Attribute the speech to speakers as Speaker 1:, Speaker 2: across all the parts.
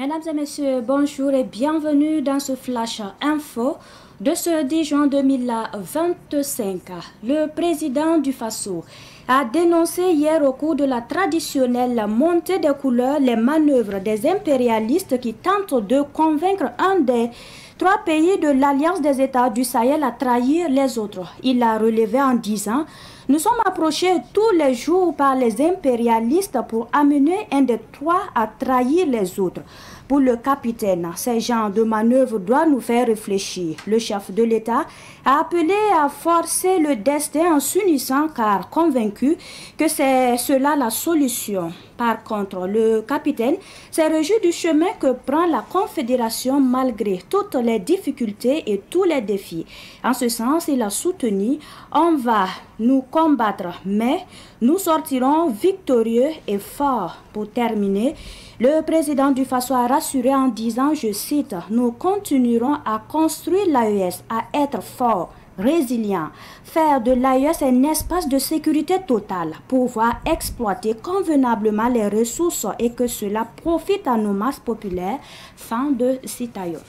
Speaker 1: Mesdames et messieurs, bonjour et bienvenue dans ce flash info de ce 10 juin 2025. Le président du Faso a dénoncé hier au cours de la traditionnelle montée des couleurs les manœuvres des impérialistes qui tentent de convaincre un des trois pays de l'Alliance des États du Sahel à trahir les autres. Il a relevé en disant: nous sommes approchés tous les jours par les impérialistes pour amener un des trois à trahir les autres. Pour le capitaine, ces genres de manœuvres doivent nous faire réfléchir. Le chef de l'État a appelé à forcer le destin en s'unissant car convaincu que c'est cela la solution. Par contre, le capitaine s'est réjoui du chemin que prend la Confédération malgré toutes les difficultés et tous les défis. En ce sens, il a soutenu: on va nous combattre, mais nous sortirons victorieux et forts. Pour terminer, le président du Faso a rassuré en disant, je cite: nous continuerons à construire l'AES, à être forts, résilient, faire de l'AES un espace de sécurité totale, pouvoir exploiter convenablement les ressources et que cela profite à nos masses populaires. Fin de citation.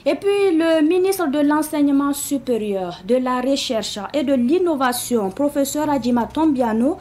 Speaker 1: Et puis le ministre de l'Enseignement supérieur, de la Recherche et de l'Innovation, professeur Adjima Tombiano,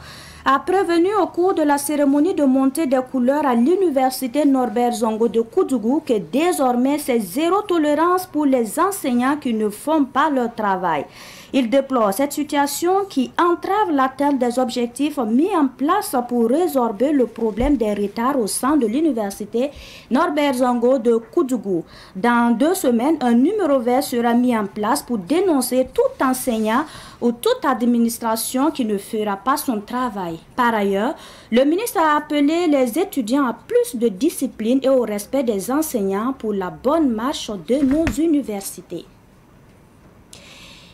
Speaker 1: a prévenu au cours de la cérémonie de montée des couleurs à l'université Norbert Zongo de Koudougou que désormais c'est zéro tolérance pour les enseignants qui ne font pas leur travail. Il déplore cette situation qui entrave l'atteinte des objectifs mis en place pour résorber le problème des retards au sein de l'université Norbert Zongo de Koudougou. Dans 2 semaines, un numéro vert sera mis en place pour dénoncer tout enseignant ou toute administration qui ne fera pas son travail. Par ailleurs, le ministre a appelé les étudiants à plus de discipline et au respect des enseignants pour la bonne marche de nos universités.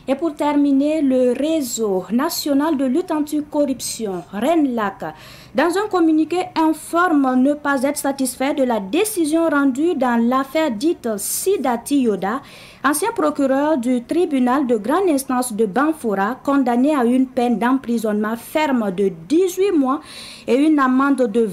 Speaker 1: Et pour terminer, le réseau national de lutte anti-corruption, RENLAC, dans un communiqué informe ne pas être satisfait de la décision rendue dans l'affaire dite Sidati Yoda, ancien procureur du tribunal de grande instance de Banfora, condamné à une peine d'emprisonnement ferme de 18 mois et une amende de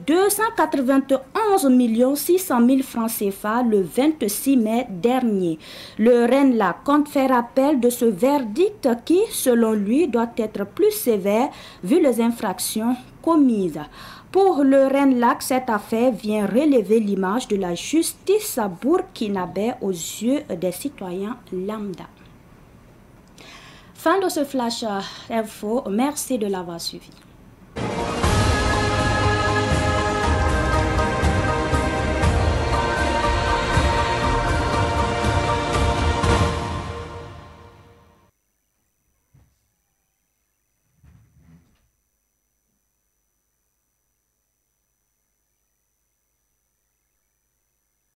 Speaker 1: 291 600 000 francs CFA le 26 mai dernier. Le RENLAC compte faire appel de ce verdict qui, selon lui, doit être plus sévère vu les infractions commises. Pour le RENLAC, cette affaire vient relever l'image de la justice burkinabé aux yeux des citoyens lambda. Fin de ce flash info. Merci de l'avoir suivi.